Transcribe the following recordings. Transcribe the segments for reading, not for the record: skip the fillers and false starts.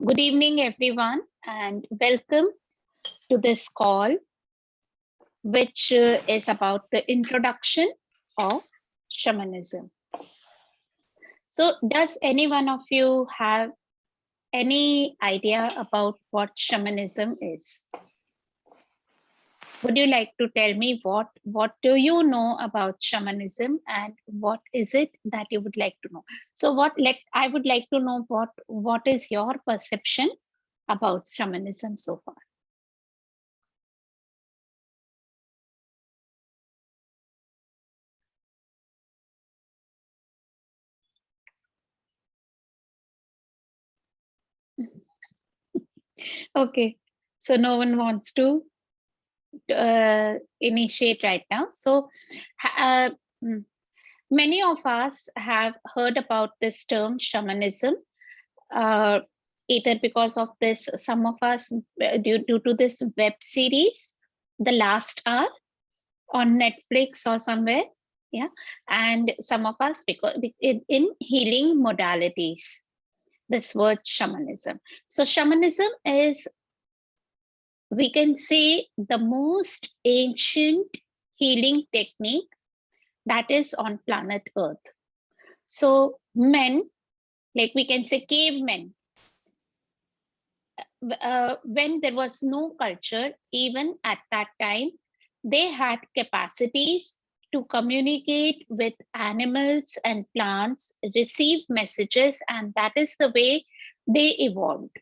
Good evening, everyone, and welcome to this call, which is about the introduction of shamanism. So, does any one of you have any idea about what shamanism is? Would you like to tell me what do you know about shamanism and what is it that you would like to know? So, I would like to know what is your perception about shamanism so far? Okay, so no one wants to initiate right now. So, uh, mm, many of us have heard about this term shamanism, uh, either because of this, some of us due to this web series, The Last Hour on Netflix or somewhere. Yeah, and some of us because in healing modalities, this word shamanism. So, shamanism is, we can say, the most ancient healing technique that is on planet Earth. So men, like we can say cavemen, when there was no culture, even at that time, they had capacities to communicate with animals and plants, receive messages, and that is the way they evolved.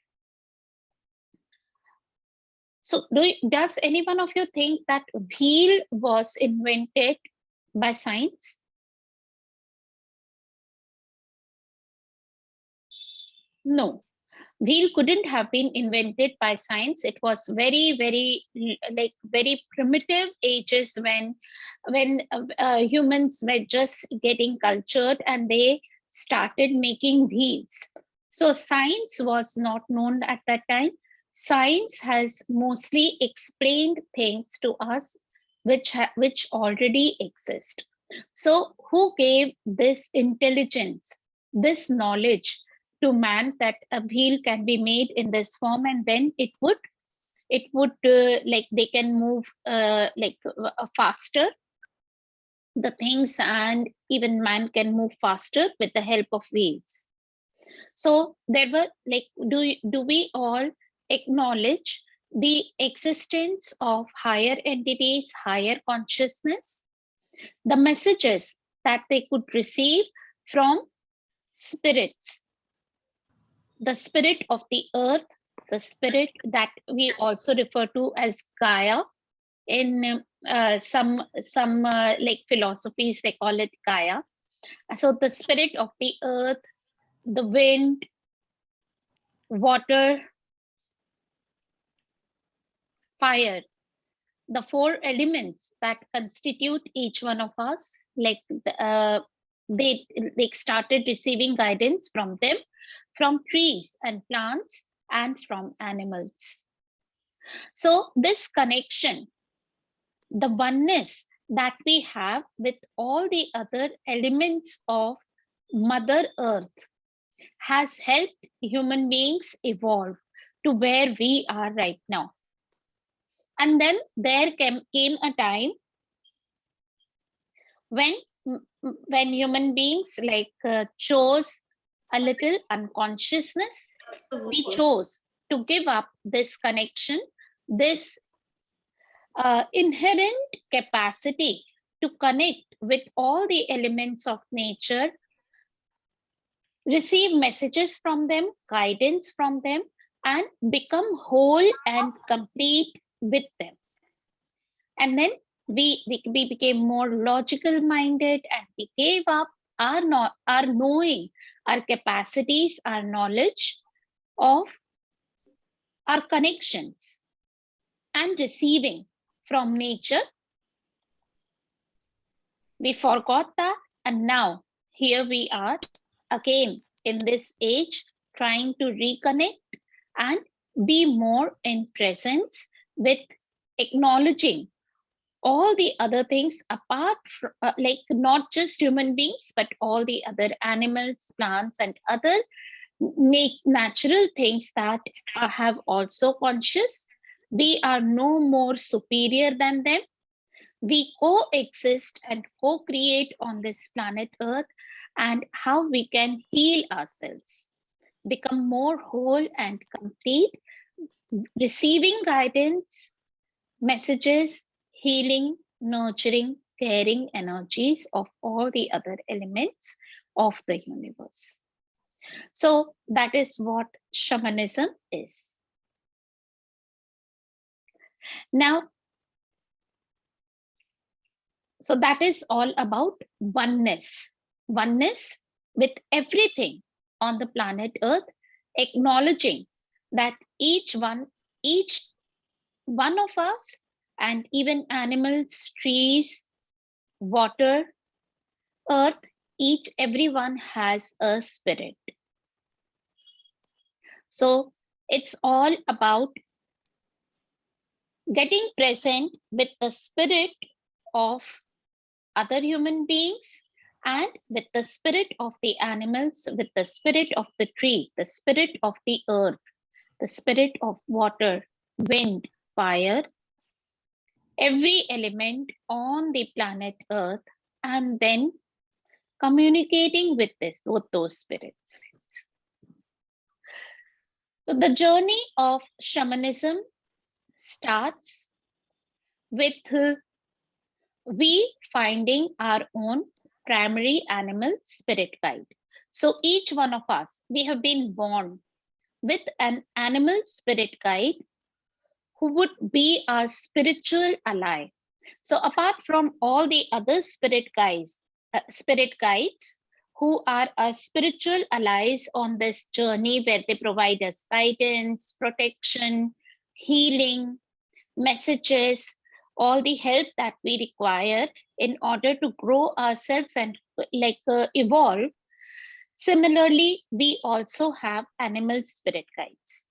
So, does any one of you think that wheel was invented by science? No, wheel couldn't have been invented by science. It was like very primitive ages when humans were just getting cultured and they started making wheels. So science was not known at that time. Science has mostly explained things to us which already exist. So who gave this intelligence, this knowledge to man, that a wheel can be made in this form, and then it would like they can move faster the things, and even man can move faster with the help of wheels. So there were like, do we all acknowledge the existence of higher entities, higher consciousness, the messages that they could receive from spirits, the spirit of the earth, the spirit that we also refer to as Gaia. In some like philosophies, they call it Gaia. So the spirit of the earth, the wind, water, fire, the four elements that constitute each one of us, like they they started receiving guidance from them, from trees and plants, and from animals. So this connection, the oneness that we have with all the other elements of Mother Earth, has helped human beings evolve to where we are right now. And then there came a time when when human beings chose a little unconsciousness. We chose to give up this connection, this inherent capacity to connect with all the elements of nature, receive messages from them, guidance from them, and become whole and complete with them. And then we became more logical minded, and we gave up our knowing, our capacities, our knowledge of our connections and receiving from nature. We forgot that, and now here we are again in this age, trying to reconnect and be more in presence with acknowledging all the other things apart from, like not just human beings, but all the other animals, plants, and other natural things that have also conscious. We are no more superior than them. We coexist and co-create on this planet Earth, and how we can heal ourselves, become more whole and complete, receiving guidance, messages, healing, nurturing, caring energies of all the other elements of the universe. So that is what shamanism is. Now, so that is all about oneness, oneness with everything on the planet Earth, acknowledging that each one of us, and even animals, trees, water, earth, everyone has a spirit. So it's all about getting present with the spirit of other human beings, and with the spirit of the animals, with the spirit of the tree, the spirit of the earth, the spirit of water, wind, fire, every element on the planet Earth, and then communicating with those spirits. So the journey of shamanism starts with we finding our own primary animal spirit guide. So each one of us, we have been born with an animal spirit guide who would be our spiritual ally. So apart from all the other spirit guides who are our spiritual allies on this journey, where they provide us guidance, protection, healing, messages, all the help that we require in order to grow ourselves and evolve. Similarly, we also have animal spirit guides.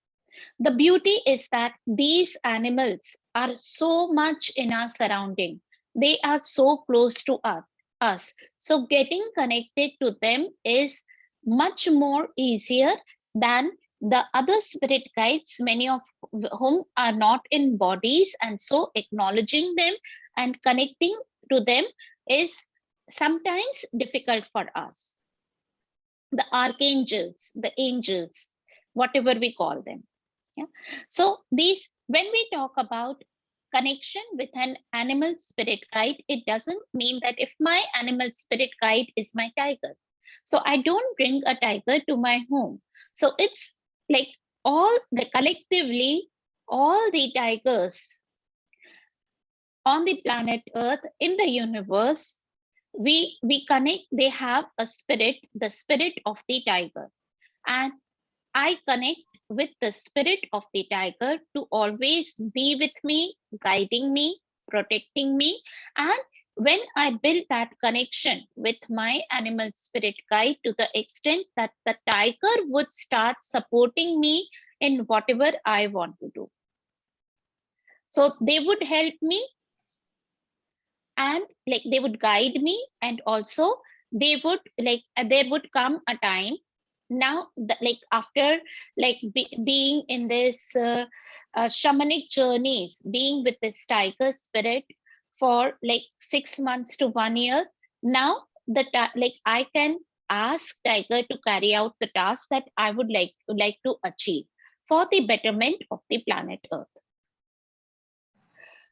The beauty is that these animals are so much in our surrounding. They are so close to us. So getting connected to them is much more easier than the other spirit guides, many of whom are not in bodies, and so acknowledging them and connecting to them is sometimes difficult for us. The archangels, the angels, whatever we call them. Yeah. So these, when we talk about connection with an animal spirit guide, it doesn't mean that if my animal spirit guide is my tiger, so I don't bring a tiger to my home. So it's like all the collectively, all the tigers on the planet Earth, in the universe, we connect. They have a spirit, the spirit of the tiger, and I connect with the spirit of the tiger to always be with me, guiding me, protecting me. And when I build that connection with my animal spirit guide to the extent that the tiger would start supporting me in whatever I want to do. So they would help me, and they would guide me, and also they would there would come a time now after being in this shamanic journeys, being with this tiger spirit for 6 months to 1 year, now I can ask tiger to carry out the task that I would like to achieve for the betterment of the planet Earth.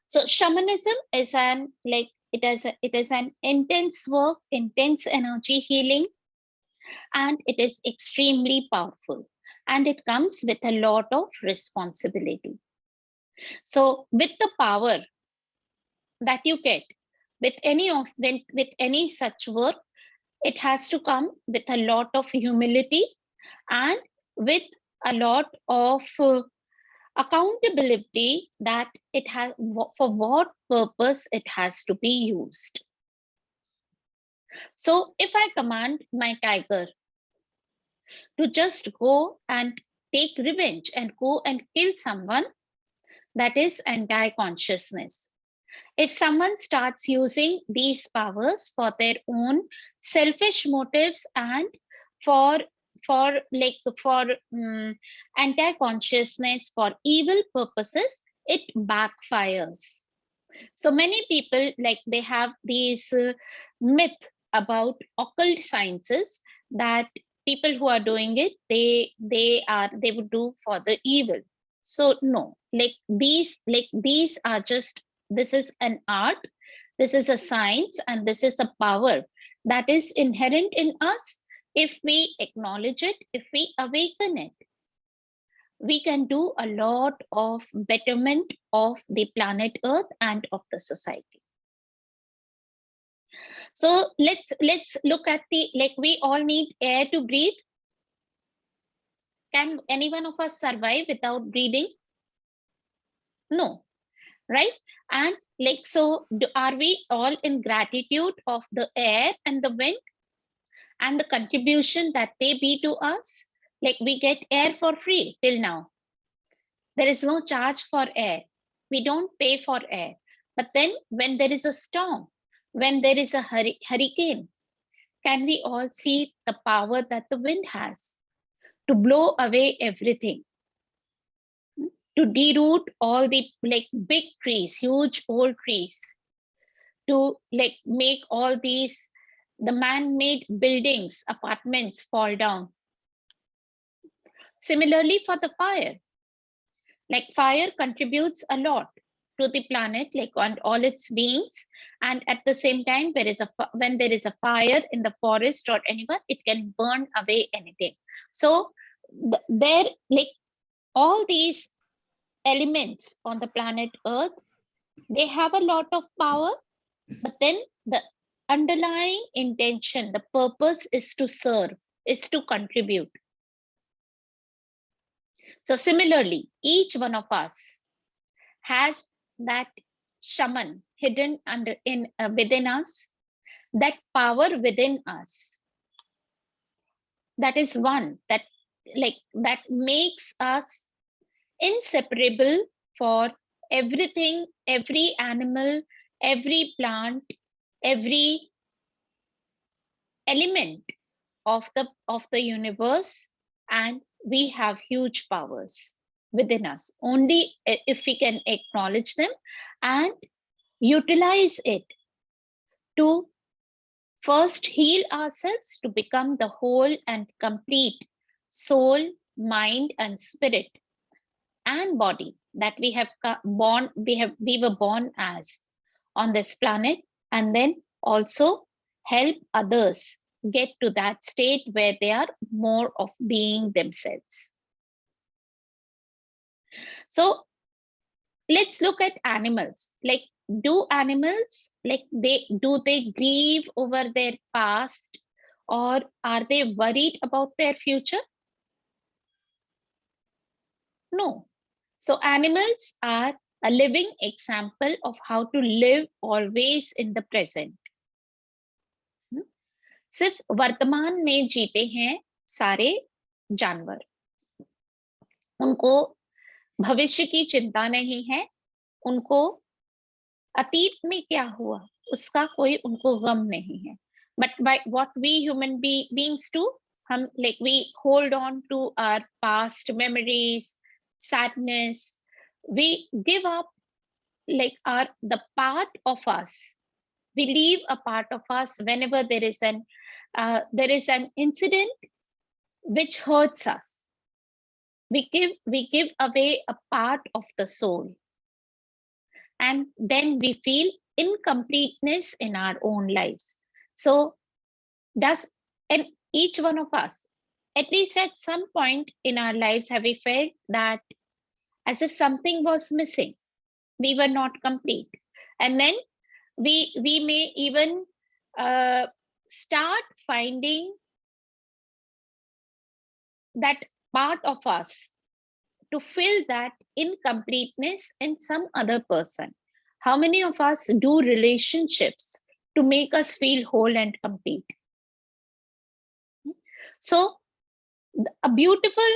So shamanism is it is an intense work, intense energy healing, and it is extremely powerful, and it comes with a lot of responsibility. So with the power that you get with any such work, it has to come with a lot of humility and with a lot of accountability, that it has for what purpose it has to be used. So if I command my tiger to just go and take revenge and go and kill someone, that is anti-consciousness. If someone starts using these powers for their own selfish motives and for anti-consciousness, for evil purposes, it backfires. So many people, like, they have these myth about occult sciences, that people who are doing it, they would do for the evil. So no, these are just, this is an art, this is a science, and this is a power that is inherent in us. If we acknowledge it, if we awaken it, we can do a lot of betterment of the planet Earth and of the society. So let's look at the, like, we all need air to breathe. Can any one of us survive without breathing? No, right? And like, so are we all in gratitude of the air and the wind and the contribution that they be to us? Like, we get air for free till now. There is no charge for air. We don't pay for air. But then when there is a storm, when there is a hurricane, can we all see the power that the wind has to blow away everything, to deroot all the, like, big trees, huge old trees, to, like, make all these, the man-made buildings, apartments fall down. Similarly for the fire, like, fire contributes a lot to the planet, like, on all its beings. And at the same time, when there is a fire in the forest or anywhere, it can burn away anything. So there, like, all these elements on the planet Earth, they have a lot of power, but then the underlying intention, the purpose is to serve, is to contribute. So similarly, each one of us has that shaman hidden within us, that power within us. That is one that, like, that makes us inseparable for everything, every animal, every plant, every element of the universe. And we have huge powers within us, only if we can acknowledge them and utilize it to first heal ourselves, to become the whole and complete soul, mind, and spirit and body that we were born as on this planet. And then also help others get to that state where they are more of being themselves. So let's look at animals. Like, do animals, like, they grieve over their past, or are they worried about their future? No. So animals are a living example of how to live always in the present. सिर्फ वर्तमान में जीते हैं सारे जानवर, उनको भविष्य की चिंता नहीं है, उनको अतीत में क्या हुआ उसका कोई उनको गम नहीं है. But by what we human beings do, हम, like, we hold on to our past memories, sadness. We give up, like, the part of us. We leave a part of us whenever there is an incident which hurts us. We give away a part of the soul, and then we feel incompleteness in our own lives. So and each one of us, at least at some point in our lives, have we felt that as if something was missing, we were not complete? And then we may even start finding that part of us to fill that incompleteness in some other person. How many of us do relationships to make us feel whole and complete? So a beautiful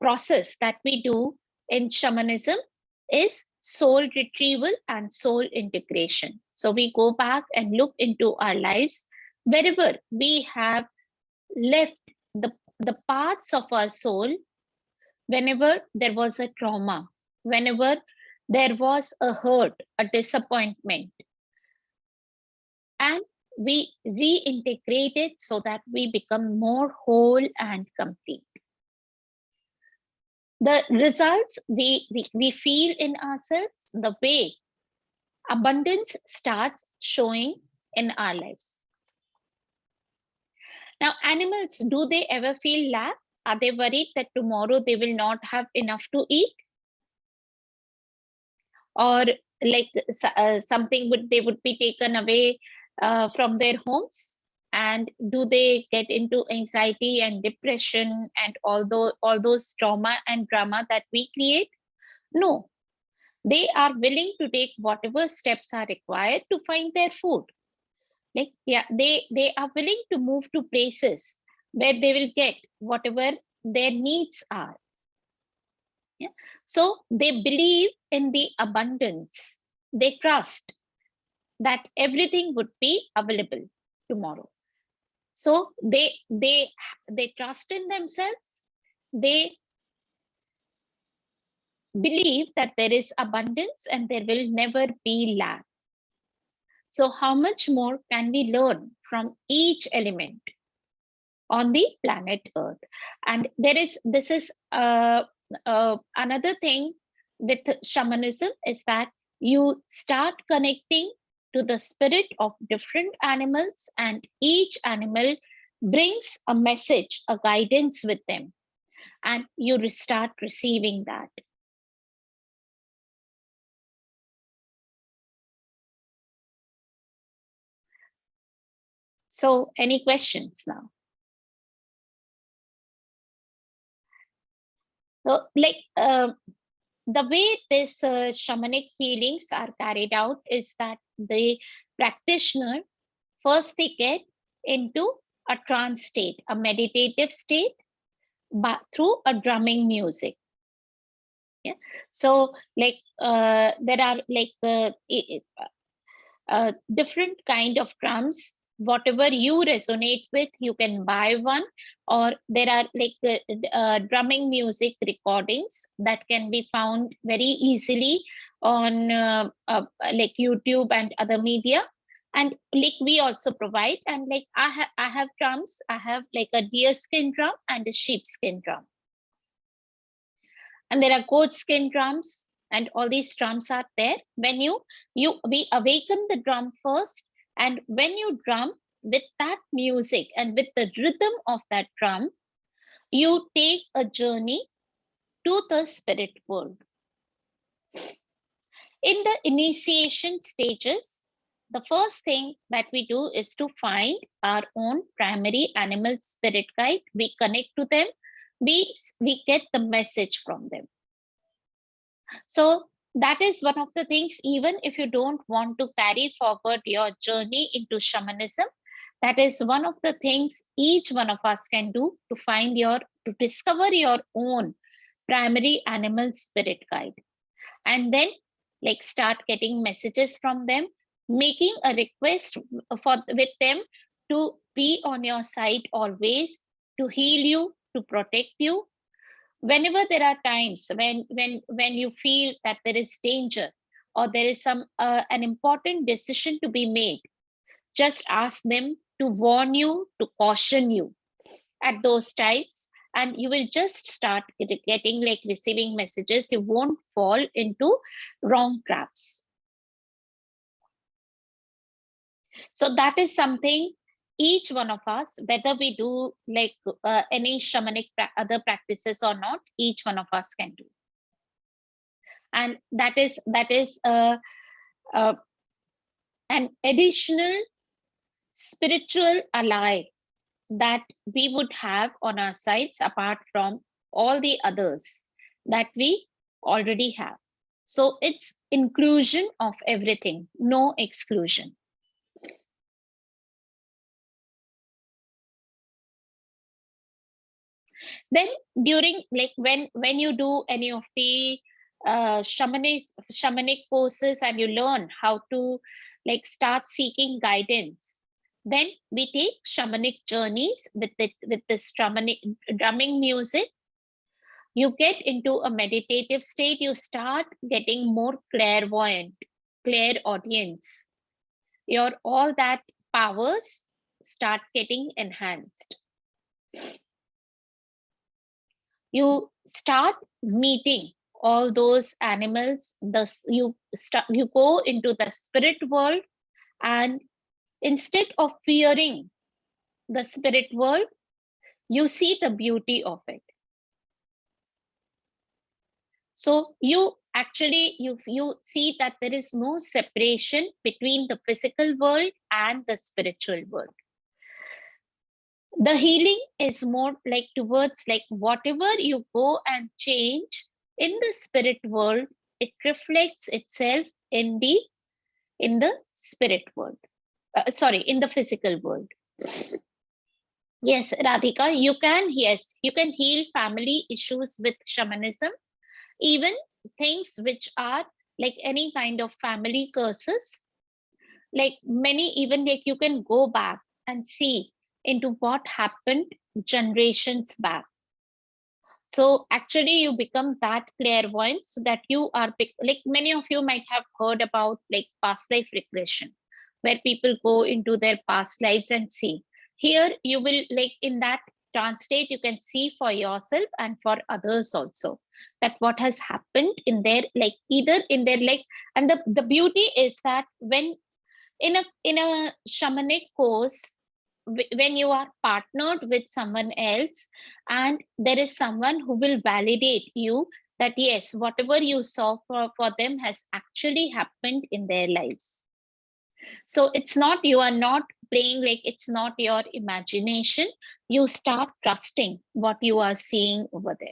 process that we do in shamanism is soul retrieval and soul integration. So we go back and look into our lives wherever we have left the parts of our soul whenever there was a trauma, whenever there was a hurt, a disappointment, and we reintegrate it so that we become more whole and complete. The results we feel in ourselves, the way abundance starts showing in our lives. Now, animals, do they ever feel lack? Are they worried that tomorrow they will not have enough to eat? Or like something they would be taken away from their homes? And do they get into anxiety and depression and all those trauma and drama that we create? No, they are willing to take whatever steps are required to find their food. Like, yeah, they are willing to move to places where they will get whatever their needs are. Yeah. So they believe in the abundance. They trust that everything would be available tomorrow. So they trust in themselves. They believe that there is abundance and there will never be lack. So how much more can we learn from each element on the planet Earth? And this is another thing with shamanism, is that you start connecting to the spirit of different animals, and each animal brings a message, a guidance with them, and you start receiving that. So any questions now? So like the way this shamanic healings are carried out is that the practitioner first they get into a trance state, a meditative state, but through a drumming music. Yeah. So like there are like different kind of drums. Whatever you resonate with, you can buy one, or there are like drumming music recordings that can be found very easily on like YouTube and other media. And like we also provide, and like I have drums. I have like a deer skin drum and a sheep skin drum, and there are goat skin drums, and all these drums are there. When we awaken the drum first, and when you drum with that music and with the rhythm of that drum, you take a journey to the spirit world. In the initiation stages, the first thing that we do is to find our own primary animal spirit guide. We connect to them, we get the message from them. So that is one of the things, even if you don't want to carry forward your journey into shamanism, that is one of the things each one of us can do to discover your own primary animal spirit guide. And then like start getting messages from them, making a request with them to be on your side always, to heal you, to protect you. Whenever there are times when you feel that there is danger, or there is some an important decision to be made, just ask them to warn you, to caution you at those times, and you will just start getting like receiving messages. You won't fall into wrong traps. So that is something each one of us, whether we do like any shamanic other practices or not, each one of us can do. And that is an additional spiritual ally that we would have on our sides, apart from all the others that we already have. So it's inclusion of everything, no exclusion. Then during like when you do any of the shamanic courses, and you learn how to like start seeking guidance, Then we take shamanic journeys with this drumming music. You get into a meditative state. You start getting more clairvoyant, clairaudience. Your all that powers start getting enhanced. You start meeting all those animals. You go into the spirit world, and instead of fearing the spirit world, you see the beauty of it. So you actually you see that there is no separation between the physical world and the spiritual world. The healing is more like towards like whatever you go and change in the spirit world, it reflects itself in the spirit world. Sorry, in the physical world. Yes, Radhika, you can heal family issues with shamanism, even things which are like any kind of family curses, like many, even like you can go back and see into what happened generations back. So actually you become that clairvoyant, so that you are like many of you might have heard about like past life regression, where people go into their past lives and see. Here you will like in that trance state, you can see for yourself and for others also that what has happened in their like either in their like. And the beauty is that when in a shamanic course, when you are partnered with someone else, and there is someone who will validate you that yes, whatever you saw for them has actually happened in their lives. So it's not, you are not playing, like it's not your imagination. You start trusting what you are seeing over there.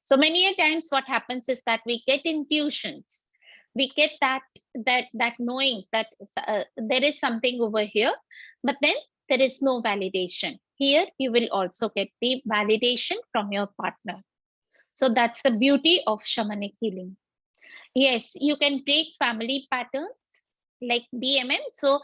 So many a times what happens is that we get intuitions, we get that knowing that there is something over here, but then there is no validation. Here you will also get the validation from your partner. So that's the beauty of shamanic healing. Yes, you can break family patterns like BMM. So,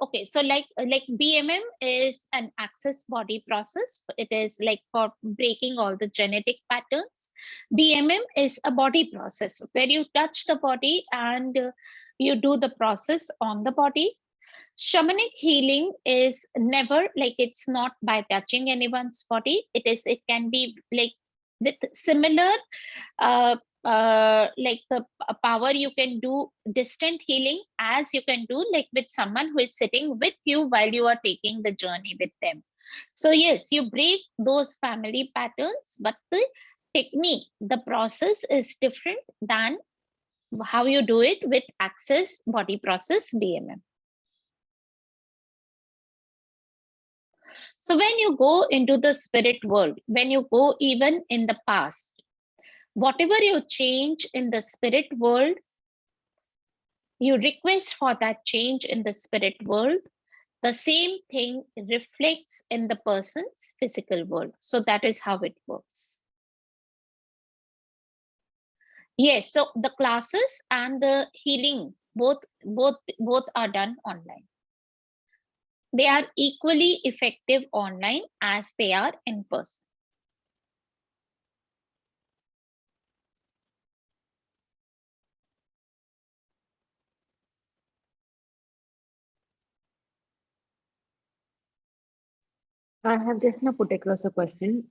okay, so like BMM is an access body process. It is like for breaking all the genetic patterns. BMM is a body process where you touch the body and you do the process on the body. Shamanic healing is never like, it's not by touching anyone's body. It can be like with similar like the power. You can do distant healing as you can do like with someone who is sitting with you while you are taking the journey with them. So yes, you break those family patterns, but the technique, the process is different than how you do it with access body process BMM. So when you go into the spirit world, when you go even in the past, whatever you change in the spirit world, you request for that change in the spirit world, the same thing reflects in the person's physical world. So that is how it works. Yes, so the classes and the healing, both are done online. They are equally effective online as they are in person. I have just now put across a question.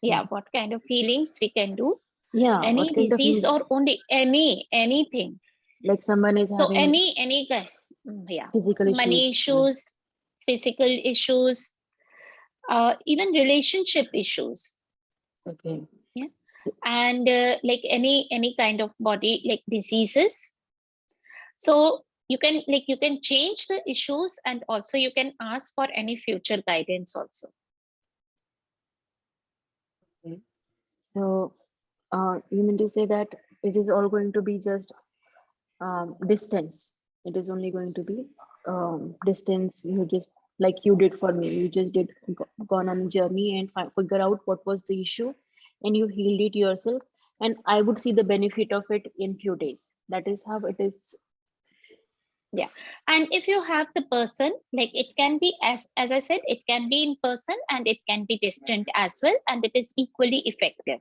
Yeah, what kind of healings we can do? Yeah, Any what kind of disease heal? or only anything? Like someone is So having any kind, yeah, physical issues. money issues, physical issues, even relationship issues. Okay. Yeah, So, and like any kind of body like diseases. So you can change the issues, and also you can ask for any future guidance also. okay. So you mean to say that it is all going to be just distance? It is only going to be distance. You just like you did for me. You just did gone on a journey and figure out what was the issue, and you healed it yourself. And I would see the benefit of it in few days. That is how it is. Yeah. And if you have the person, like it can be, as I said, it can be in person and it can be distant as well, and it is equally effective.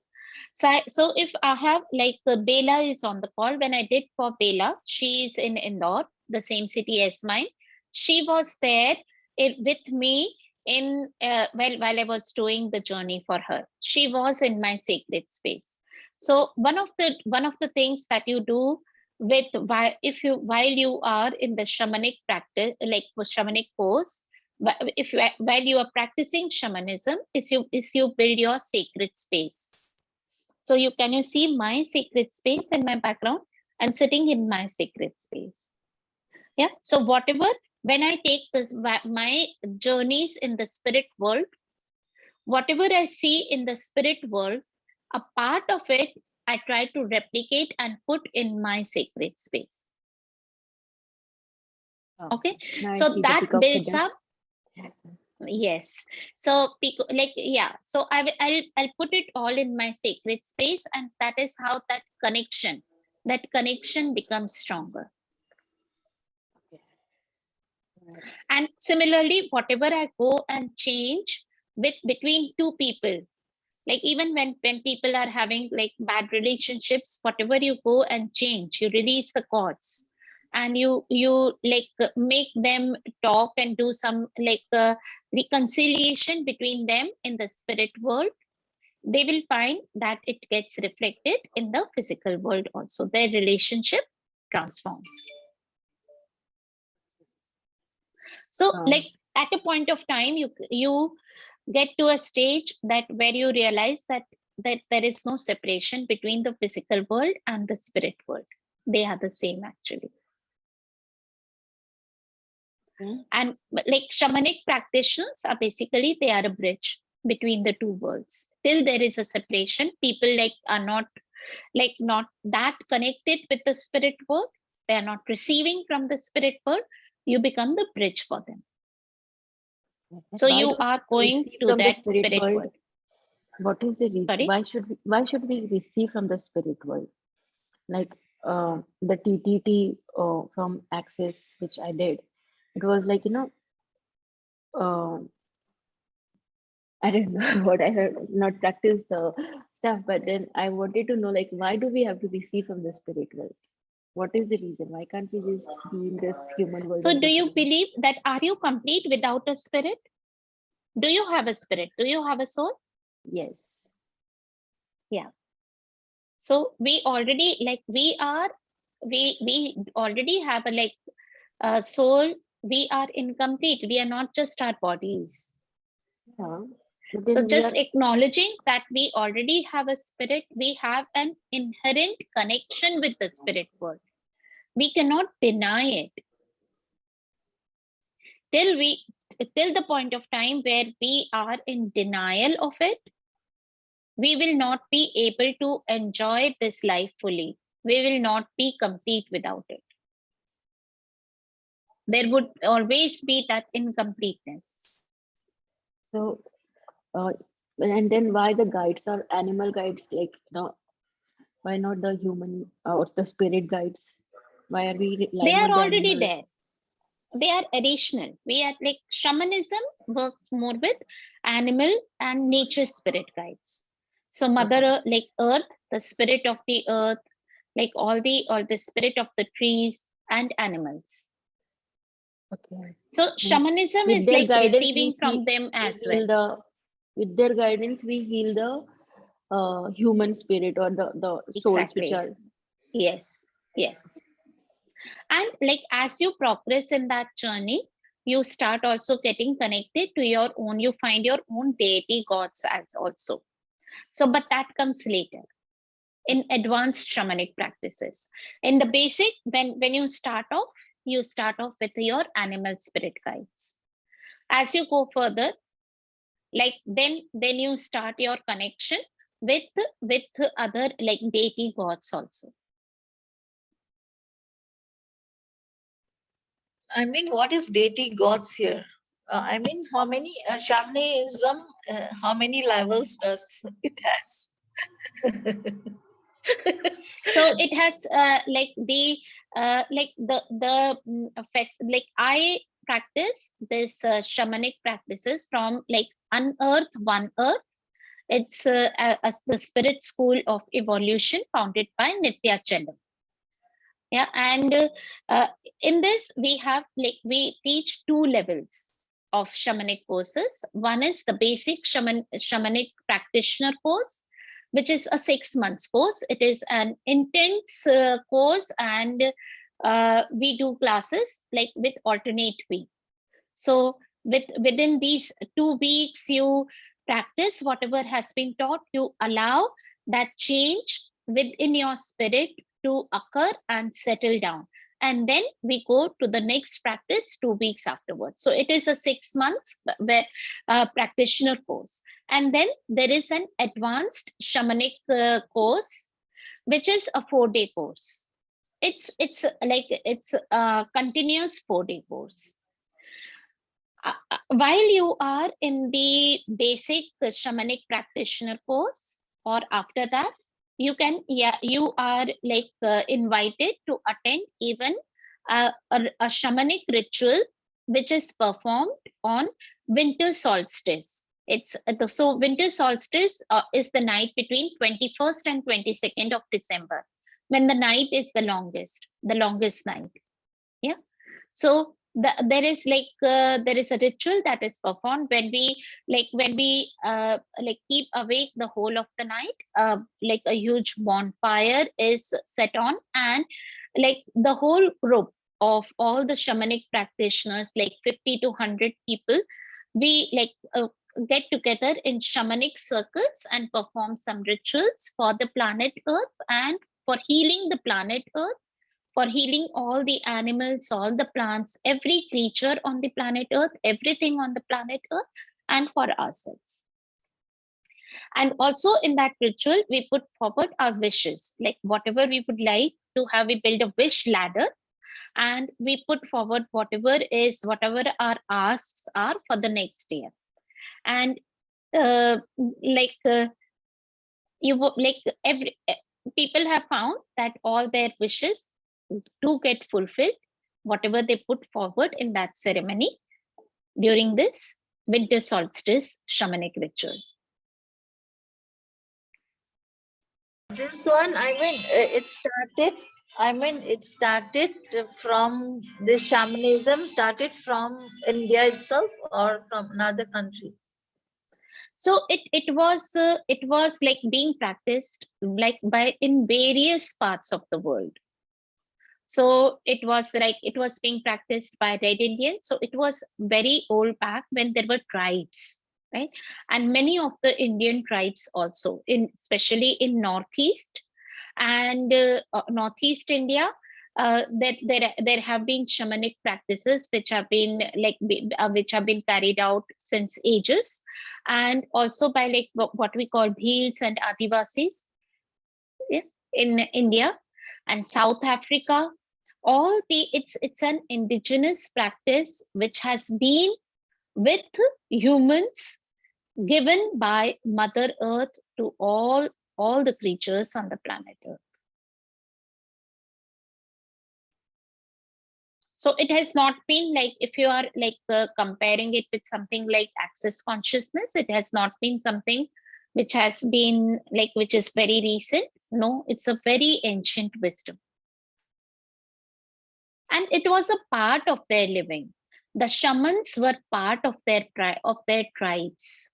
So if I have like Bela is on the call, when I did for Bela, she is in Indore, the same city as mine. She was there with me in while I was doing the journey for her. She was in my sacred space. So one of the things that you do with while you are in the shamanic practice, like shamanic pose, if you while you are practicing shamanism, is you build your sacred space. So can you see my sacred space in my background? I'm sitting in my sacred space. Yeah. So whatever, when I take my journeys in the spirit world, whatever I see in the spirit world, a part of it I try to replicate and put in my sacred space. Okay. Now I So see the that peacock builds hidden. up. Yes. So like, yeah. So I'll put it all in my sacred space, and that is how that connection becomes stronger. And similarly, whatever I go and change between two people, like even when people are having like bad relationships, whatever you go and change, you release the cords, and you like make them talk and do some like reconciliation between them in the spirit world, they will find that it gets reflected in the physical world also. Their relationship transforms. So like at a point of time, you get to a stage that where you realize that there is no separation between the physical world and the spirit world. They are the same actually. And like shamanic practitioners are basically, they are a bridge between the two worlds. Till there is a separation, people like are not that connected with the spirit world. They are not receiving from the spirit world. You become the bridge for them. So Why you do are we going receive to from the that spirit spirit world? world. What is the reason? Sorry? Why should we receive from the spirit world? Like the TTT from Access, which I did, it was like, I don't know what I have not practiced the stuff, but then I wanted to know, like, why do we have to receive from the spirit world? What is the reason? Why can't we just be in this human world So all do the you time? believe that are you complete without a spirit? Do you have a spirit? Do you have a soul? Yes. Yeah. So we already like we already have a like soul. We are incomplete. We are not just our bodies. Yeah. But So then we just are, acknowledging that we already have a spirit, we have an inherent connection with the spirit world. We cannot deny it till the point of time where we are in denial of it. We will not be able to enjoy this life fully. We will not be complete without it. There would always be that incompleteness. so, uh, and then why the guides are animal guides? Like, why not the human or the spirit guides? Why are we They relying are on the already animal? there. They are additional. We are like shamanism works more with animal and nature spirit guides. So Mother, like Earth, the spirit of the earth, like all the spirit of the trees and animals. Okay. So And shamanism with is their like guidance, receiving from them we as well. heal the, with their guidance, we heal the human spirit or the souls which Exactly. are. Yes. Yes. And like as you progress in that journey, you start also getting connected to your own, you find your own deity gods as also. So, but that comes later in advanced shamanic practices. In the basic, when you start off with your animal spirit guides. As you go further, like then you start your connection with with other like deity gods also. I mean, what is deity gods here? I mean, how many shamanism? How many levels does it has? So it has like the like like I practice this shamanic practices from like Unearth One Earth. It's the spirit school of evolution founded by Nitya Chellam. Yeah, and in this we have like we teach two levels of shamanic courses. One is the basic shamanic practitioner course, which is a 6 months course. It is an intense course, and we do classes like with alternate week. So within these 2 weeks, you practice whatever has been taught. You allow that change within your spirit to occur and settle down. And then we go to the next practice 2 weeks afterwards. So it is a 6 months practitioner course. And then there is an advanced shamanic course, which is a 4-day course. It's a continuous 4-day course. While you are in the basic shamanic practitioner course, or after that, you are like invited to attend even a shamanic ritual which is performed on winter solstice. So winter solstice is the night between 21st and 22nd of December, when the night is the longest night. Yeah. So there is a ritual that is performed when we keep awake the whole of the night. Like a huge bonfire is set on, and like the whole group of all the shamanic practitioners, like 50 to 100 people, we get together in shamanic circles and perform some rituals for the planet Earth and for healing the planet Earth, for healing all the animals, all the plants, every creature on the planet Earth, everything on the planet Earth, and for ourselves. And also in that ritual, we put forward our wishes, like whatever we would like to have. We build a wish ladder, and we put forward whatever our asks are for the next year. And people have found that all their wishes do get fulfilled, whatever they put forward in that ceremony during this winter solstice shamanic ritual. This one, it started from the shamanism started from India itself or from another country? So it was like being practiced like by in various parts of the world. So it was being practiced by Red Indians. So it was very old back when there were tribes, right? And many of the Indian tribes also, especially in Northeast and Northeast India, there have been shamanic practices which have been carried out since ages, and also by like what we call Bhils and Adivasis in India and South Africa. It's an indigenous practice which has been with humans, given by Mother Earth to all the creatures on the planet Earth. So it has not been like, if you are like comparing it with something like access consciousness, it has not been something which has been like, which is very recent. No, it's a very ancient wisdom. And it was a part of their living. The shamans were part of their tribes,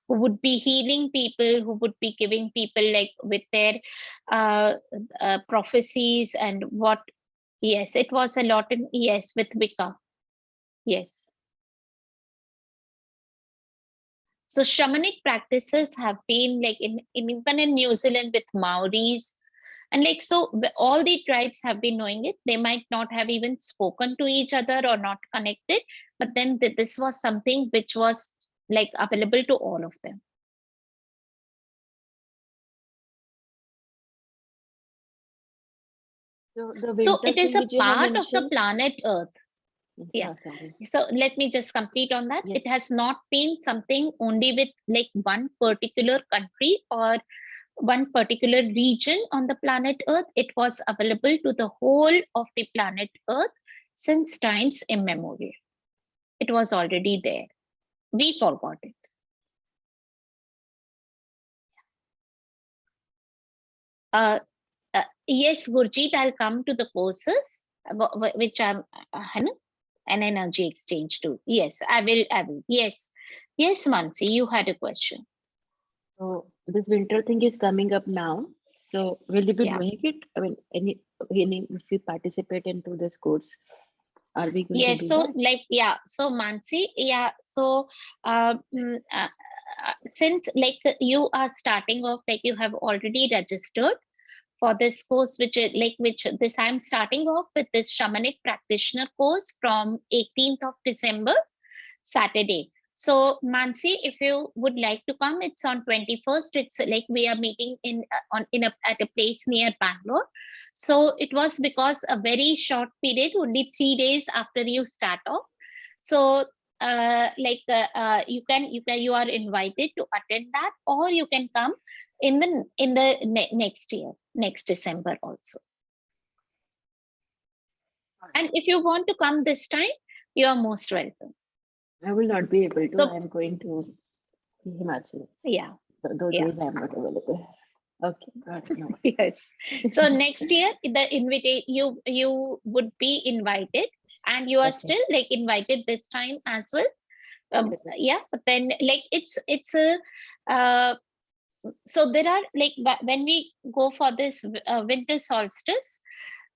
who would be healing people, who would be giving people like with their prophecies and what. Yes, it was a lot in, yes, with Wicca. Yes. So shamanic practices have been like even in New Zealand with Maoris. And like, so all the tribes have been knowing it. They might not have even spoken to each other or not connected, but then this was something which was like available to all of them. So it is a part of the planet Earth. Yeah. So let me just complete on that. Yes. It has not been something only with like one particular country or one particular region on the planet Earth. It was available to the whole of the planet Earth since times immemorial. It was already there. We forgot it. Yes, Gurjeet, I'll come to the courses, which I'm an energy exchange too. Yes, I will. Yes. Yes, Mansi, you had a question. So this winter thing is coming up now. So will you be Yeah. doing it? I mean, any if you participate into this course, are we going to Yes, do so that? so Mansi, so since you are starting off, like you have already registered for this course, which this I'm starting off with this shamanic practitioner course from 18th of December, Saturday. So Mansi, if you would like to come, it's on 21st. It's like we are meeting at a place near Bangalore. So it was because a very short period, only 3 days after you start off. So you are invited to attend that, or you can come in the next year, next December also. And if you want to come this time, you are most welcome. I will not be able to. So I am going to Himachal. yeah. Those Yeah. days I am not available. Okay, got it. No. Yes. So next year, you would be invited, and you are Okay. still like invited this time as well. Definitely. Yeah, but then like it's a so there are like when we go for this winter solstice,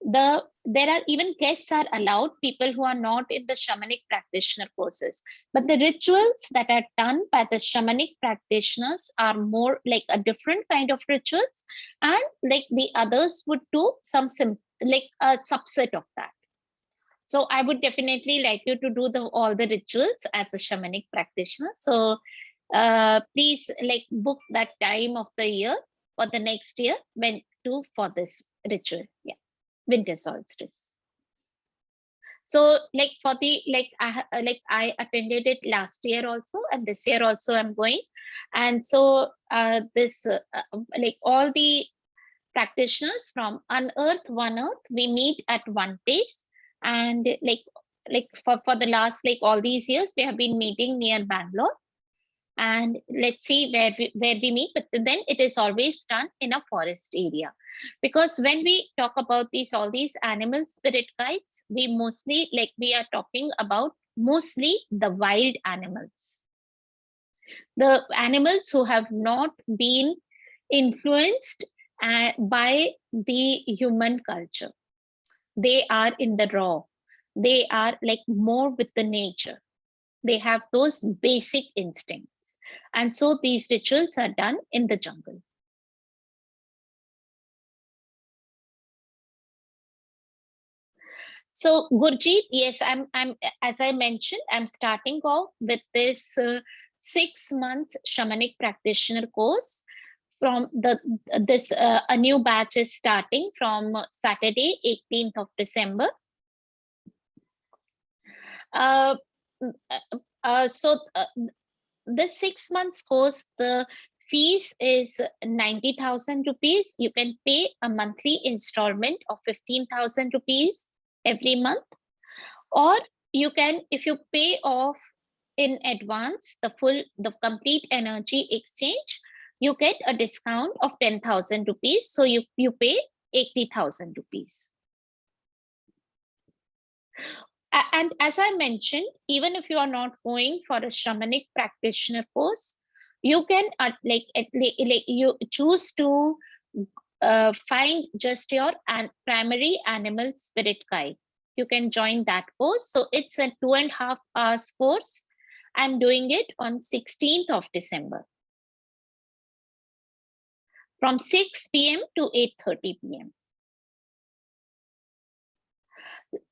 there are even guests are allowed, people who are not in the shamanic practitioner courses, but the rituals that are done by the shamanic practitioners are more like a different kind of rituals, and like the others would do like a subset of that. So I would definitely like you to do all the rituals as a shamanic practitioner. So please like book that time of the year for the next year when to for this ritual. Yeah, winter solstice. So like for the like I attended it last year also, and this year also I'm going. And so this like all the practitioners from Unearth One Earth, we meet at one place. And like for the last like all these years we have been meeting near Bangalore, and let's see where we meet. But then it is always done in a forest area, because when we talk about all these animal spirit guides, we mostly like we are talking about mostly the wild animals, the animals who have not been influenced by the human culture. They are in the raw, they are like more with the nature, they have those basic instincts. And so these rituals are done in the jungle. So Gurjeet, yes, I'm as I mentioned, I'm starting off with this 6 months shamanic practitioner course. From this a new batch is starting from Saturday, 18th of December. Uh, so this 6 months course, the fees is 90,000 rupees. You can pay a monthly installment of 15,000 rupees every month, or you can, if you pay off in advance the complete energy exchange, you get a discount of 10,000 rupees. So you pay 80,000 rupees. And as I mentioned, even if you are not going for a shamanic practitioner course, you can you choose to find just your primary animal spirit guide. You can join that course. So it's a 2.5 hours course. I'm doing it on 16th of December from 6 p.m. to 8:30 p.m.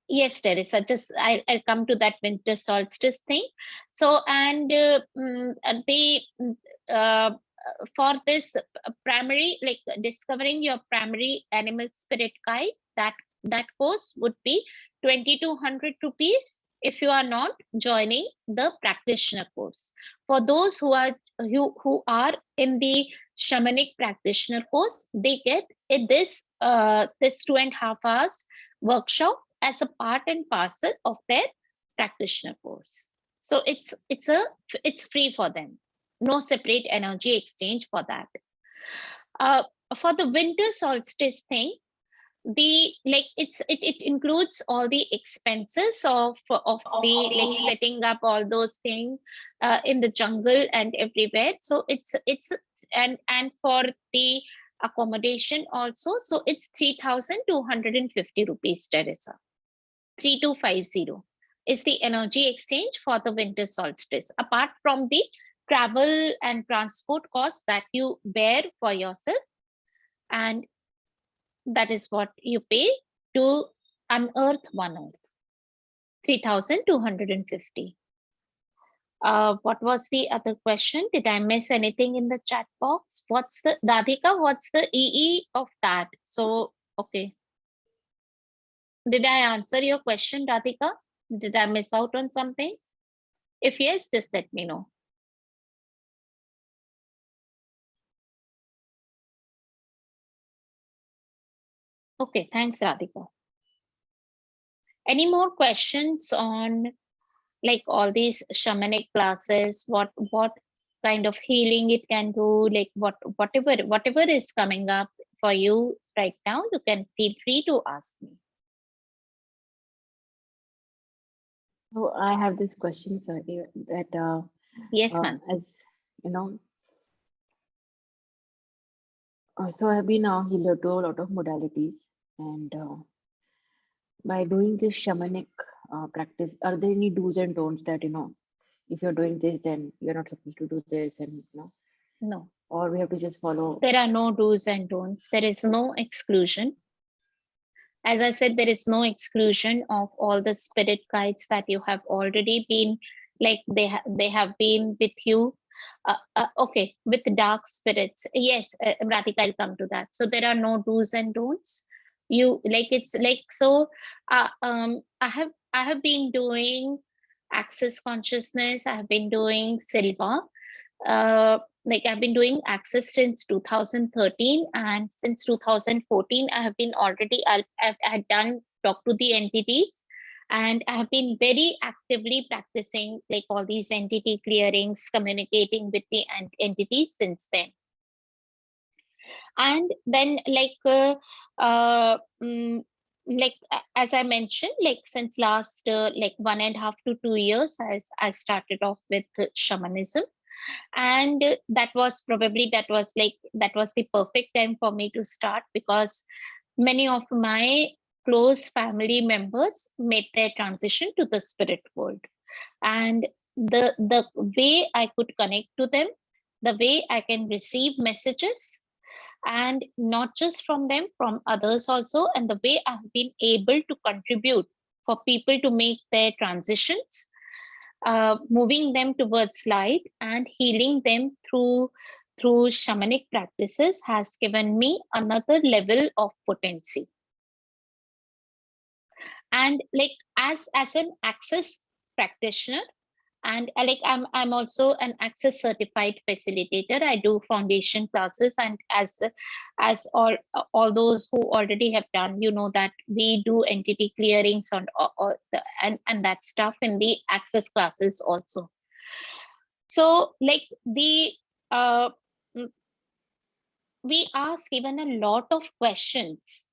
Yes, Teresa, just I'll come to that winter solstice thing. So, and for this primary, like discovering your primary animal spirit guide, that course would be 2,200 rupees if you are not joining the practitioner course. For those who are in the shamanic practitioner course, they get this 2.5 hours workshop as a part and parcel of their practitioner course. So it's free for them. No separate energy exchange for that. For the winter solstice thing, it includes all the expenses of the like setting up all those things in the jungle and everywhere. So it's and for the accommodation also, so it's 3,250 rupees, Teresa. 3250 is the energy exchange for the winter solstice, apart from the travel and transport costs that you bear for yourself, and that is what you pay to unearth one earth. 3,250. What was the other question? Did I miss anything in the chat box? What's the, Radhika, what's the EE of that? So, okay. Did I answer your question, Radhika? Did I miss out on something? If yes, just let me know. Okay, thanks, Radhika. Any more questions on like all these shamanic classes? What kind of healing it can do? Like whatever is coming up for you right now, you can feel free to ask me. So I have this question, sir, that Yes, ma'am. as you know, so I've been healer to a lot of modalities, and by doing this shamanic practice, are there any do's and don'ts that if you're doing this, then you're not supposed to do this, and No, or we have to just follow? there are no do's and don'ts. There is no exclusion. As I said, there is no exclusion of all the spirit guides that you have already been, like they have been with you. Okay, with dark spirits. Yes, Radhika, I'll come to that. So there are no do's and don'ts. You like it's like so. I have been doing access consciousness. I have been doing Silva. Like I've been doing access since 2013, and since 2014 I have been already I've had done talk to the entities, and I have been very actively practicing like all these entity clearings, communicating with the entities since then. And then as I mentioned, like since last like 1.5 to 2 years, I started off with shamanism, and that was the perfect time for me to start, because many of my close family members made their transition to the spirit world, and the way I could connect to them, the way I can receive messages, and not just from them, from others also, and the way I've been able to contribute for people to make their transitions, moving them towards light and healing them through shamanic practices, has given me another level of potency. And like as an access practitioner, and I'm also an access certified facilitator. I do foundation classes, and as all those who already have done, that we do entity clearings and that stuff in the access classes also. So like we ask even a lot of questions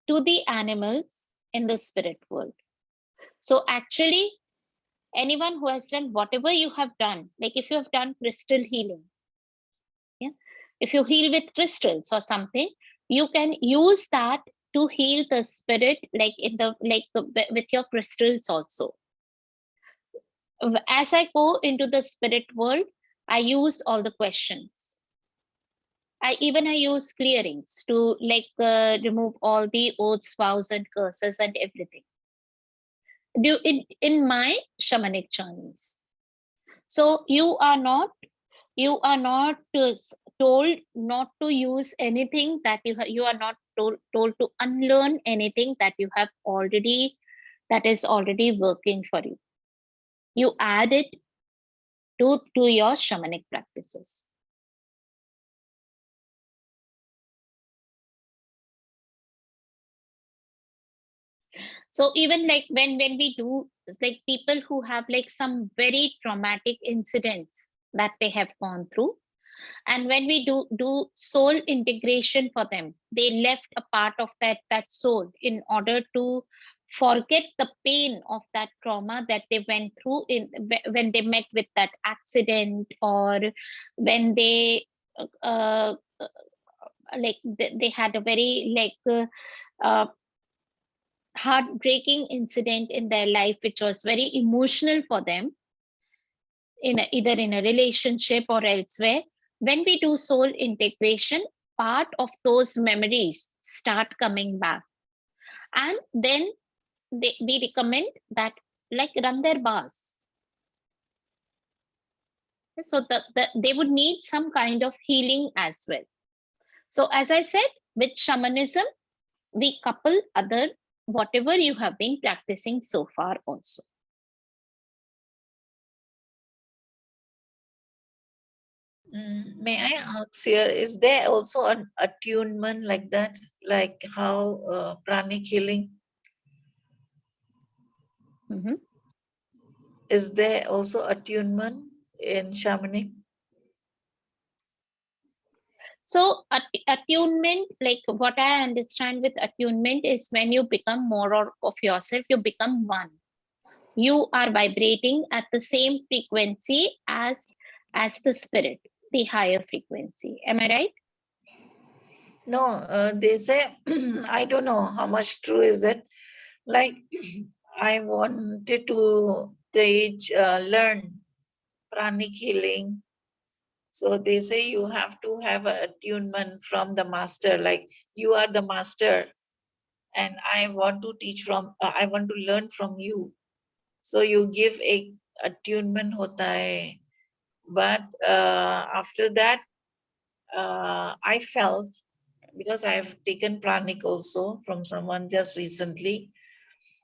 to the animals in the spirit world. So actually, anyone who has done whatever you have done, like if you have done crystal healing, yeah, if you heal with crystals or something, you can use that to heal the spirit, like with your crystals also. As I go into the spirit world, I use all the questions. I use clearings to remove all the oaths, vows, and curses and everything. In my shamanic journeys. So you are not told not to use anything that you are not told to unlearn anything that you have already, that is already working for you. you add it to your shamanic practices. So even like when we do, like people who have like some very traumatic incidents that they have gone through, and when we do soul integration for them, they left a part of that soul in order to forget the pain of that trauma that they went through when they met with that accident, or when they uh, like they had a very heartbreaking incident in their life, which was very emotional for them, either in a relationship or elsewhere. When we do soul integration, part of those memories start coming back. And then we recommend that, like, run their bars. So they would need some kind of healing as well. So as I said, with shamanism, we couple other whatever you have been practicing so far also. May I ask here, is there also an attunement like that, like how pranic healing? Mm-hmm. Is there also attunement in shamanic? So attunement, like what I understand with attunement, is when you become more of yourself, you become one. You are vibrating at the same frequency as the spirit, the higher frequency. Am I right? No, they say, I don't know how much true is it. Like, I wanted to learn pranic healing. So they say you have to have an attunement from the master, like you are the master, and I want to I want to learn from you. So you give a attunement hota hai. But after that, I felt, because I've taken pranic also from someone just recently.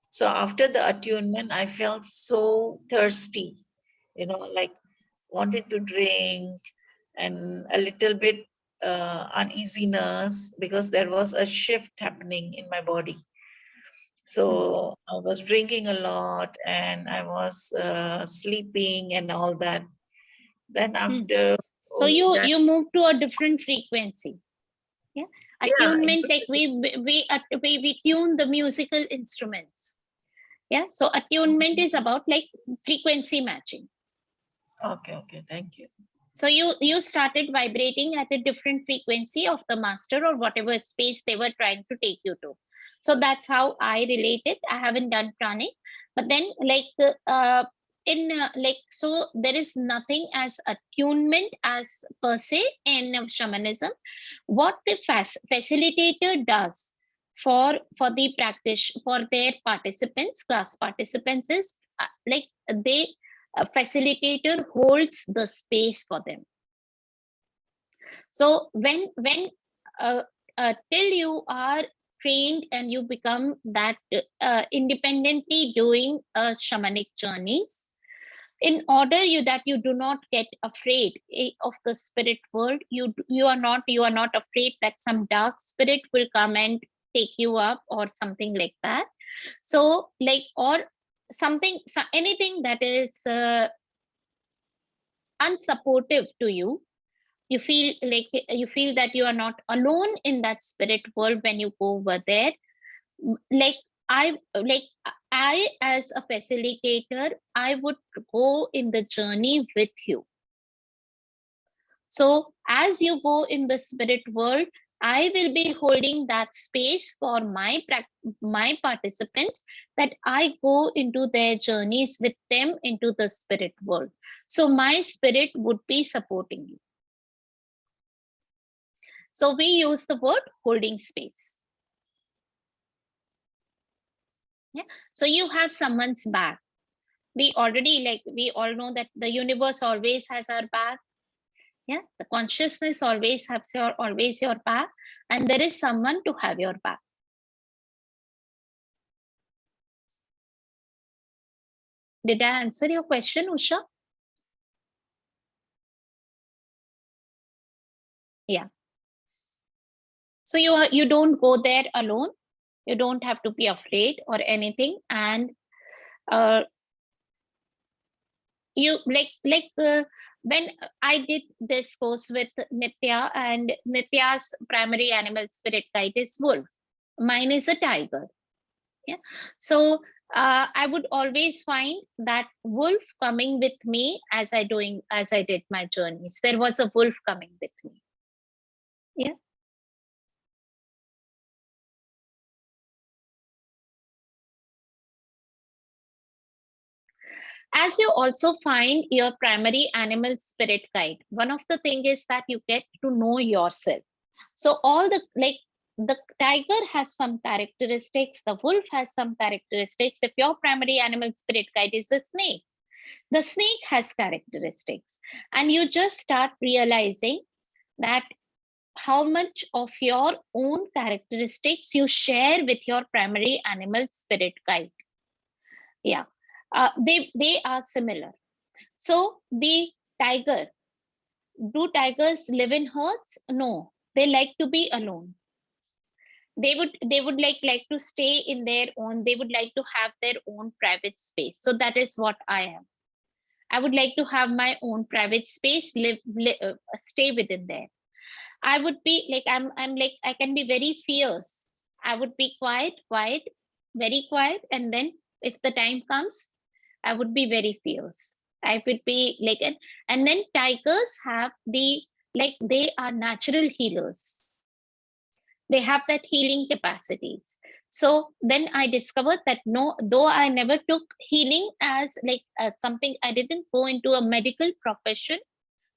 So after the attunement, I felt so thirsty, like wanted to drink, and a little bit uneasiness because there was a shift happening in my body. So I was drinking a lot and I was sleeping and all that. Then after So you that, move to a different frequency. Yeah. yeah, it Attunement, was like we tune the musical instruments. Yeah. So attunement is about like frequency matching. okay, thank you. So you started vibrating at a different frequency of the master or whatever space they were trying to take you to. So that's how I relate it. I haven't done pranic, but then so there is nothing as attunement as per se in shamanism. What the facilitator does for the practice, for their participants, class participants, is they facilitator holds the space for them. So when till you are trained and you become that independently doing shamanic journeys, in order that you do not get afraid of the spirit world, you are not afraid that some dark spirit will come and take you up or something like that. So like, or something, anything that is unsupportive to you, you feel that you are not alone in that spirit world when you go over there. like I as a facilitator, I would go in the journey with you. So as you go in the spirit world, I will be holding that space for my participants, that I go into their journeys with them into the spirit world. So my spirit would be supporting you. So we use the word holding space. Yeah. So you have someone's back. We all know that the universe always has our back. Yeah. The consciousness always has always your back, and there is someone to have your back. Did I answer your question, Usha? Yeah. So you don't go there alone. You don't have to be afraid or anything. And you when I did this course with Nitya, and Nitya's primary animal spirit guide is wolf. Mine is a tiger. Yeah. So I would always find that wolf coming with me as I did my journeys. There was a wolf coming with me. Yeah. As you also find your primary animal spirit guide, one of the thing is that you get to know yourself. So all the tiger has some characteristics, the wolf has some characteristics. If your primary animal spirit guide is a snake, the snake has characteristics, and you just start realizing that how much of your own characteristics you share with your primary animal spirit guide. Yeah, they are similar. So the tiger, do tigers live in herds? No, they like to be alone. They would like to stay in their own. They would like to have their own private space. So that is what I am. I would like to have my own private space, stay within there. I would be like, I'm like, I can be very fierce. I would be quiet, very quiet. And then if the time comes, I would be very fierce. I would be like, and then tigers have they are natural healers. They have that healing capacities. So then I discovered that no, though I never took healing as something, I didn't go into a medical profession,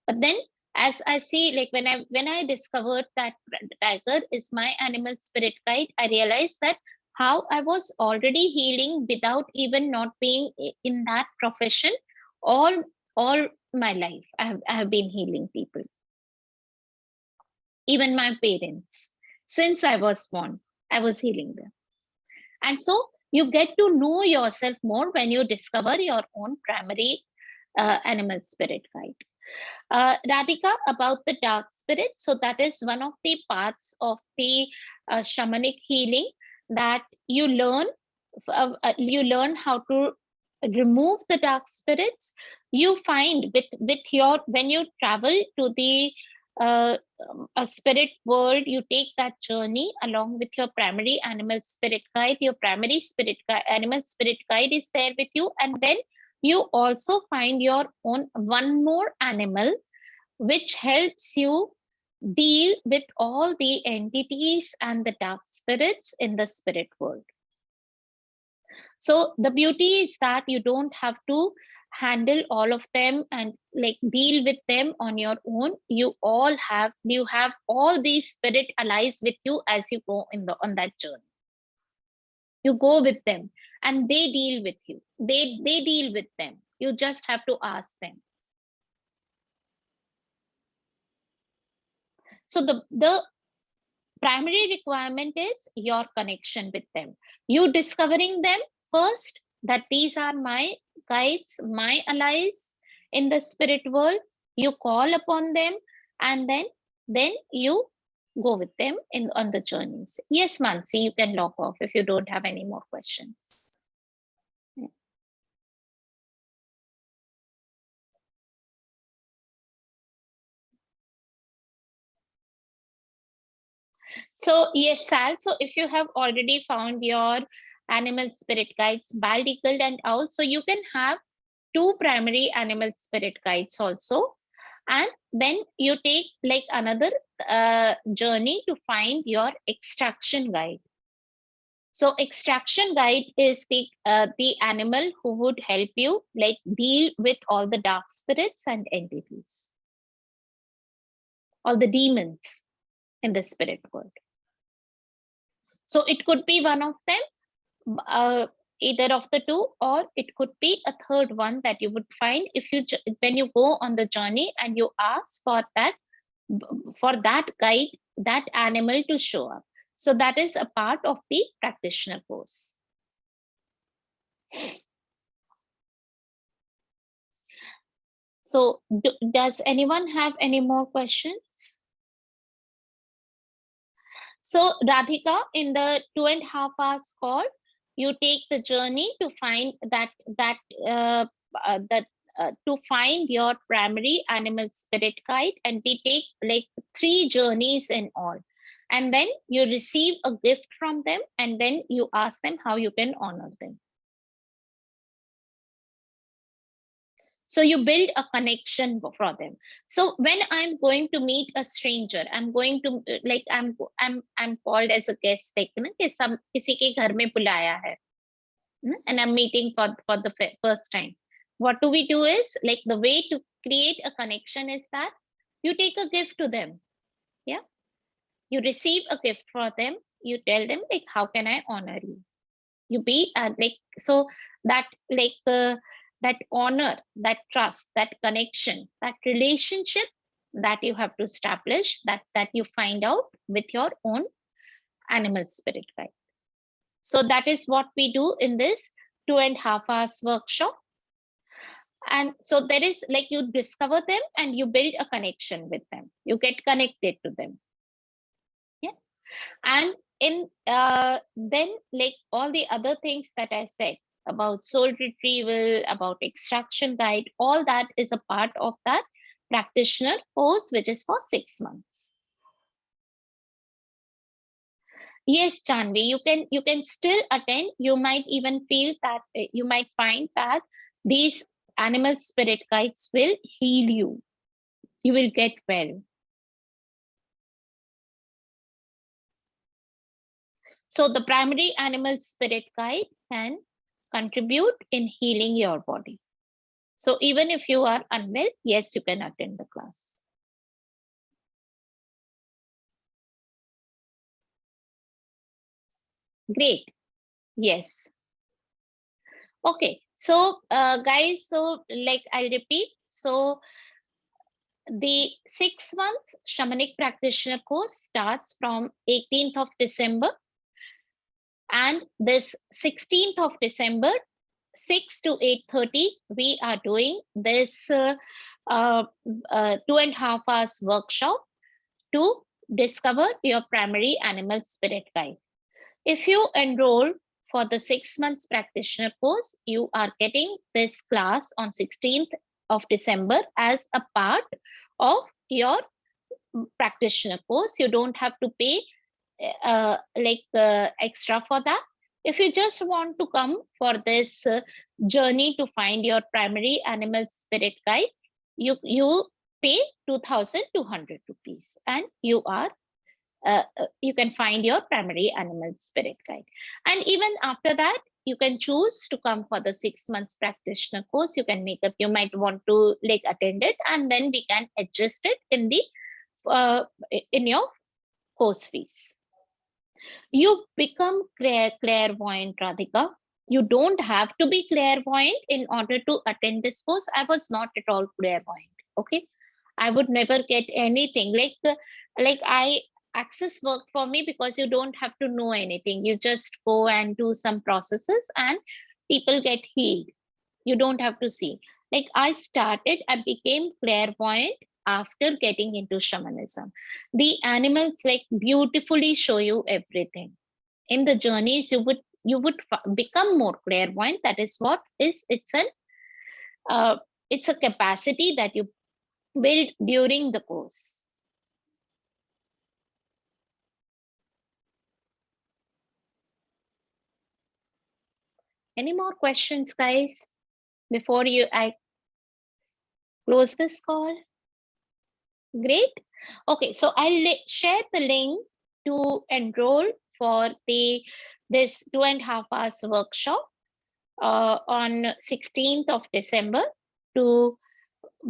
but then as I see, like when I discovered that tiger is my animal spirit guide, I realized that how I was already healing without even not being in that profession. All my life I have been healing people, even my parents. Since I was born, I was healing them. And so you get to know yourself more when you discover your own primary animal spirit guide. Radhika, about the dark spirit. So that is one of the parts of the shamanic healing that you learn. You learn how to remove the dark spirits. You find with your when you travel to the a spirit world, you take that journey along with your primary animal spirit guide. Your primary animal spirit guide is there with you, and then you also find your own one more animal which helps you deal with all the entities and the dark spirits in the spirit world. So the beauty is that you don't have to handle all of them and deal with them on your own. You have all these spirit allies with you as you go on that journey. You go with them and they deal with you. They deal with them. You just have to ask them. So the primary requirement is your connection with them. You discovering them first, that these are my guides, my allies in the spirit world. You call upon them, and then you go with them on the journeys. Yes, Mansi, you can log off if you don't have any more questions. So yes, Sal, so if you have already found your animal spirit guides, bald eagle and owl, so you can have 2 primary animal spirit guides also, and then you take another journey to find your extraction guide. So extraction guide is the animal who would help you deal with all the dark spirits and entities, all the demons in the spirit world. So it could be one of them, either of the 2, or it could be a third one that you would find if you when you go on the journey and you ask for that guide, that animal to show up. So that is a part of the practitioner course. So does anyone have any more questions? So Radhika, in the 2.5 hours call, you take the journey to find to find your primary animal spirit guide, and we take like 3 journeys in all, and then you receive a gift from them, and then you ask them how you can honor them. So you build a connection for them. So when I'm going to meet a stranger, I'm going to like I'm called as a guest, like na कि some किसी के घर में बुलाया है, and I'm meeting for the first time. What do we do is, like, the way to create a connection is that you take a gift to them. Yeah, you receive a gift for them. You tell them like, how can I honor you? You be like, so that like that honor, that trust, that connection, that relationship that you have to establish, that you find out with your own animal spirit guide. So that is what we do in this 2.5 hours workshop. And so there is, like, you discover them and you build a connection with them. You get connected to them. Yeah. And in then, like, all the other things that I said about soul retrieval, about extraction guide, all that is a part of that practitioner course, which is for 6 months. Yes, Chanvi, you can still attend. You might even feel that you might find that these animal spirit guides will heal you. You will get well. So the primary animal spirit guide can contribute in healing your body. So even if you are unwell, yes, you can attend the class. Great. Yes. Okay. So guys, so like I'll repeat. So the 6 months shamanic practitioner course starts from 18th of December. And this 16th of December, 6 to 8:30, we are doing this 2.5 hours workshop to discover your primary animal spirit guide. If you enroll for the 6 months practitioner course, you are getting this class on 16th of December as a part of your practitioner course. You don't have to pay extra for that. If you just want to come for this journey to find your primary animal spirit guide, you pay 2,200 rupees, and you can find your primary animal spirit guide. And even after that, you can choose to come for the 6 months practitioner course. You can make up, you might want to like attend it, and then we can adjust it in the in your course fees. You become clairvoyant, Radhika. You don't have to be clairvoyant in order to attend this course. I was not at all clairvoyant. Okay, I would never get anything like access worked for me, because you don't have to know anything. You just go and do some processes and people get healed. You don't have to see. Like I became clairvoyant after getting into shamanism. The animals like beautifully show you everything. In the journeys, you would become more clairvoyant. That is what is it's a capacity that you build during the course. Any more questions, guys, before I close this call? Great. Okay, so I'll share the link to enroll for this 2.5 hours workshop on 16th of December to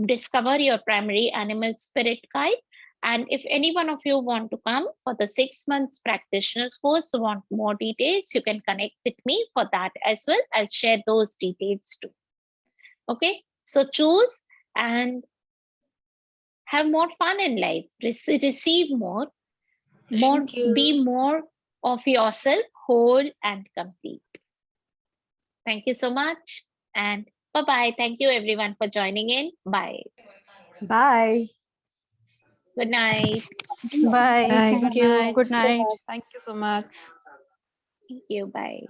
discover your primary animal spirit guide. And if any one of you want to come for the 6 months practitioner course, want more details, you can connect with me for that as well. I'll share those details too. Okay, so choose and have more fun in life, receive more, be more of yourself, whole and complete. Thank you so much, and Bye-bye. Thank you everyone for joining in. Bye. Bye. Good night. Bye. Thank Good you. night. Good night. Thank you so much. Thank you. Bye.